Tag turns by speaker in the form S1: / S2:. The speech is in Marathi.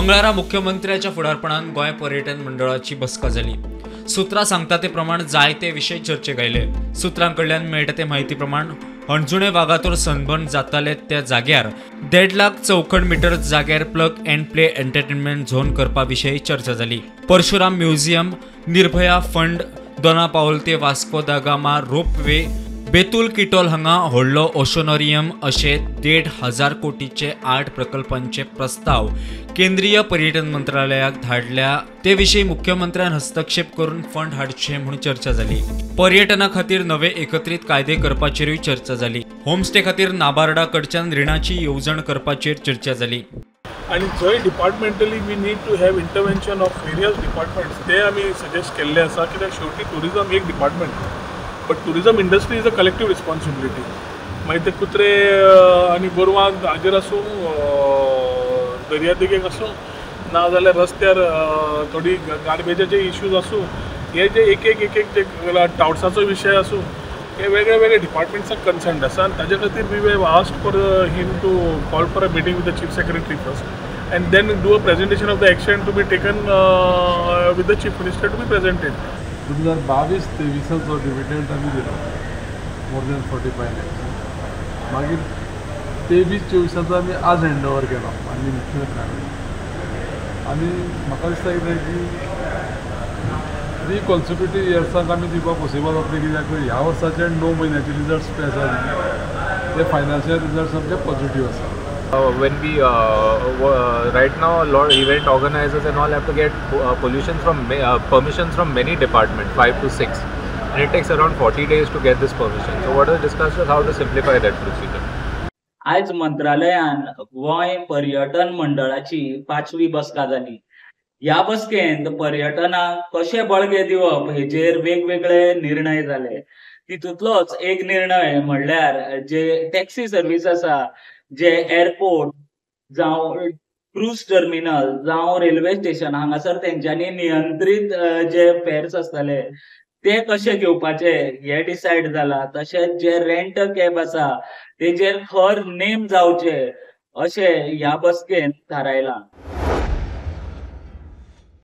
S1: मंगळारा मुख्यमंत्र्याच्या फुडारपणान गोंय पर्यटन मंडळाची बसका जाली। सुत्रां सांगता ते प्रमाण जायते विशय चर्चेक आयले। सुत्रांकडल्यान मेळटा ते म्हायती प्रमाण हणजुणे वागातोर सनबर्न जाताले त्या जाग्यार 1.5 लाख चौखण मीटर जाग्यार plug end play entertainment zone करपा विशयी चर्चा जाली। परशुराम म्युझियम, निर्भया फंड, दोना पावल ते वास्को दा गामा रोपवे, बेतूल किटोल हांगा व्हडलो ओशोनोरियम अशे 1,500 कोटीचे 8 प्रकल्पांचे प्रस्ताव केंद्रीय पर्यटन मंत्रालयाक धाडल्या ते विशीं मुख्यमंत्र्यान हस्तक्षेप करून फंड हाडचे म्हणून चर्चा जाली। पर्यटना खातीर नवे एकत्रित कायदे करपाचेरूय चर्चा जाली। होमस्टे खातीर नाबार्डा कडच्यान रिणाची येवजण करपाचेर चर्चा जाली।
S2: आणि जंय departmentally we need to have intervention of various departments ते आमी सजेस्ट केल्ले आसा, कित्याक शेवटी टुरिजम एक department but tourism industry is a collective responsibility. मागीर ते कुत्रे आनी गोरवां हाजेर आसूं, दर्यादेगेक आसूं, ना जाल्यार रस्त्यार थोडी गार्बेजाचे इश्यूज आसूं, हे जे एक एक जे टावट्साचो विशय आसूं, हे वेगळे वेगळे डिपार्टमेंट्साक कन्सर्न आसा। आनी ताजे खातीर we have asked for him to call for a meeting with the chief secretary first and then do a presentation of the action to be taken with the chief minister to be presented.
S3: 2022-23 dividend आमी दिलो मोर दॅन 45 लॅक्स। मागीर 23-24 आमी आज हँड ओवर केलो आनी मुख्यमंत्र्यान। आनी म्हाका दिसता कितें की 3 कॉन्सिक्युटीव इयर्सांक आमी दिवपाक पॉसिबल जातलें, कित्याक ह्या वर्साचे 9 म्हयन्याचे रिजल्ट्स पळय आसा ते फायनान्शियल रिजल्ट्स आमचे पॉझिटिव्ह आसा।
S4: When we right now a lot event organizers and all have to get permissions from many departments, 5 to 6, and it takes around 40 days to get this permission. So what is discussed is how to simplify that procedure.
S5: आज मंत्रालयान गोंय पर्यटन मंडळाची 5वी बसका जाली। ह्या बसकेंत पर्यटनाक कशें बळगे दिवप हेचेर वेगवेगळे निर्णय जाले। तितूंतलोच एक निर्णय म्हणल्यार जे टॅक्सी सर्वीस आसा, जे एअरपोर्ट जावं क्रूज टर्मिनल जावं रेल्वे स्टेशन हांगासर तेंच्यांनी नियंत्रीत जे फेर्स आसताले ते कशे घेवपाचे हे डिसायड जाला। तशेंच जे रेंट कॅब आसा तेजेर खर नेम जावचे अशें ह्या बसकेंत थारायलां।